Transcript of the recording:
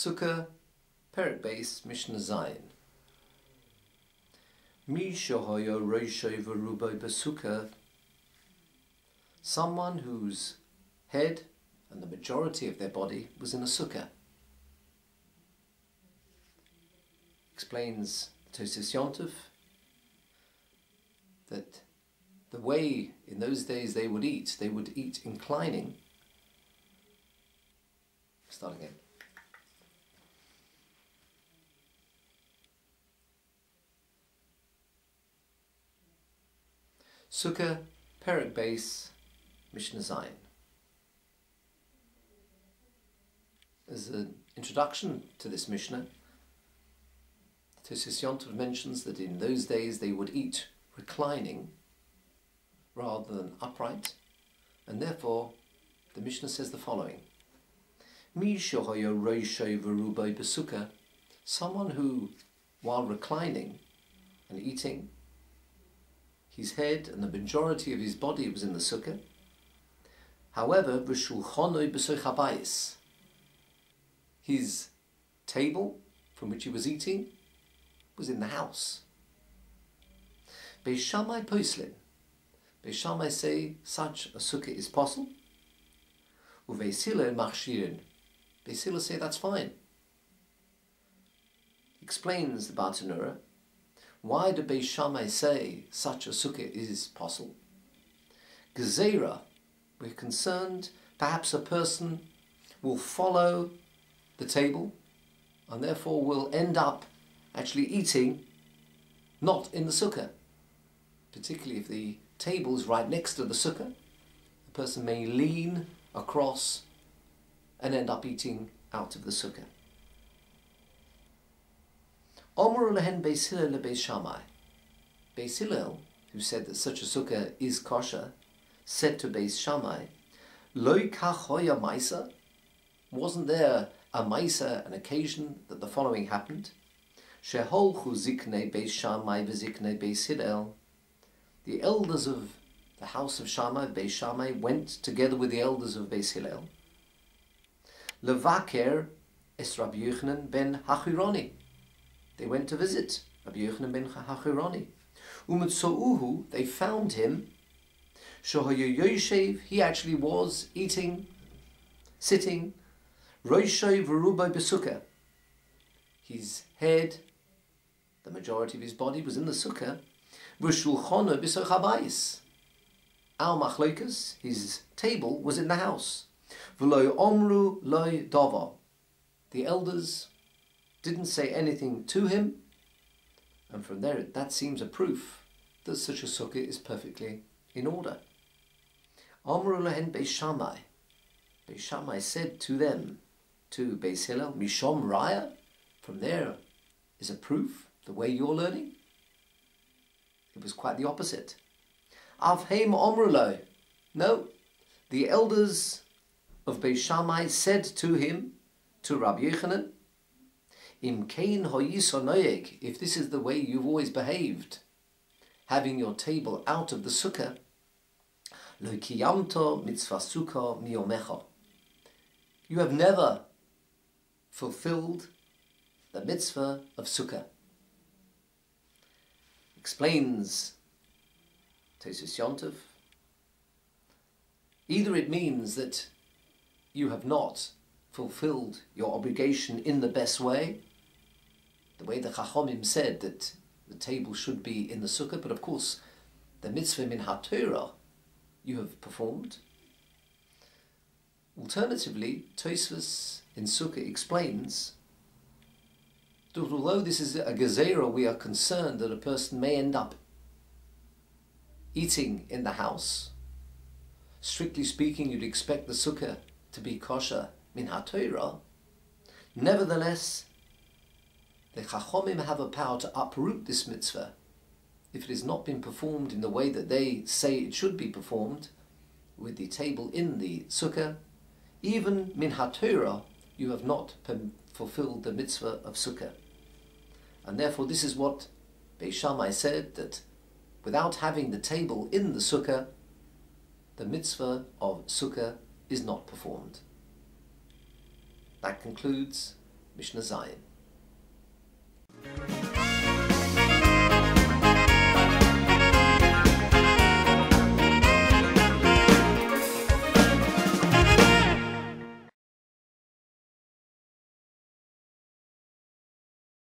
Sukkah, Perek Beis, Mishnah Zayin. Mi shohoyo roishay v'rubai b'sukkah. Someone whose head and the majority of their body was in a sukkah. Explains Tosis Yontov that the way in those days they would eat inclining. Start again. Sukkah, Perek Beis, Mishnah Zayin. As an introduction to this Mishnah, Tosis Yontov mentions that in those days they would eat reclining rather than upright, and therefore the Mishnah says the following: Mi shohoyo roishay v'rubai b'sukkah, someone who, while reclining and eating, his head and the majority of his body was in the sukkah. However, v'shulchanoi b'soich habayis, his table from which he was eating was in the house. Beis Shammai poslin, Beis Shammai say such a sukkah is possible. Uveis Hillel machshirin, Beis Hillel say that's fine. Explains the Bartanura, why do Beis Shammai say such a sukkah is possible? Gezerah, we're concerned perhaps a person will follow the table and therefore will end up actually eating not in the sukkah. Particularly if the table is right next to the sukkah, the person may lean across and end up eating out of the sukkah. Omer lehen Beis Hillel le Beis Shammai. Beis Hillel, who said that such a sukkah is kosher, said to Beis Shammai, Lo kach hoya maisa? Wasn't there a maisa, an occasion that the following happened? Sheholchu ziknei Beis Shammai v'ziknei Beis Hillel. The elders of the house of Shammai, Beis Shammai, went together with the elders of Beis Hillel. Levaker es Rabbi Yochanan ben Hachironi. They went to visit Rabbi Yochanan ben Hachironi. U'mitzouhu, they found him. Shohayu yoshev, he actually was eating, sitting. Roishay v'rubai b'sukkah. His head, the majority of his body, was in the sukkah. V'shulchano b'soich habayis. Al machlokas, his table was in the house. V'lo omru lo dava. The elders didn't say anything to him, and from there that seems a proof that such a sukkah is perfectly in order. Amru lehen Beis Shammai. Beis Shammai said to them, to Beis Hillel, Mishom Raya, from there is a proof, the way you're learning. It was quite the opposite. Avheim Omrulo. No, the elders of Beis Shammai said to him, to Rabbi Yochanan, Im kein hoyiso noyeg, if this is the way you've always behaved, having your table out of the sukkah, lo kiyamto mitzvah sukkah miyomecha. You have never fulfilled the mitzvah of sukkah. Explains Tosis Yontov, either it means that you have not fulfilled your obligation in the best way, the way the Chachomim said that the table should be in the sukkah, but of course the mitzvah min ha-Torah you have performed. Alternatively, Tosfos in Sukkah explains that although this is a gezerah, we are concerned that a person may end up eating in the house. Strictly speaking, you'd expect the sukkah to be kosher min ha-Torah. Nevertheless, the Chachomim have a power to uproot this mitzvah if it has not been performed in the way that they say it should be performed, with the table in the sukkah. Even min ha-Torah, you have not fulfilled the mitzvah of sukkah. And therefore this is what Beis Shammai said, that without having the table in the sukkah, the mitzvah of sukkah is not performed. That concludes Mishnah Zayin.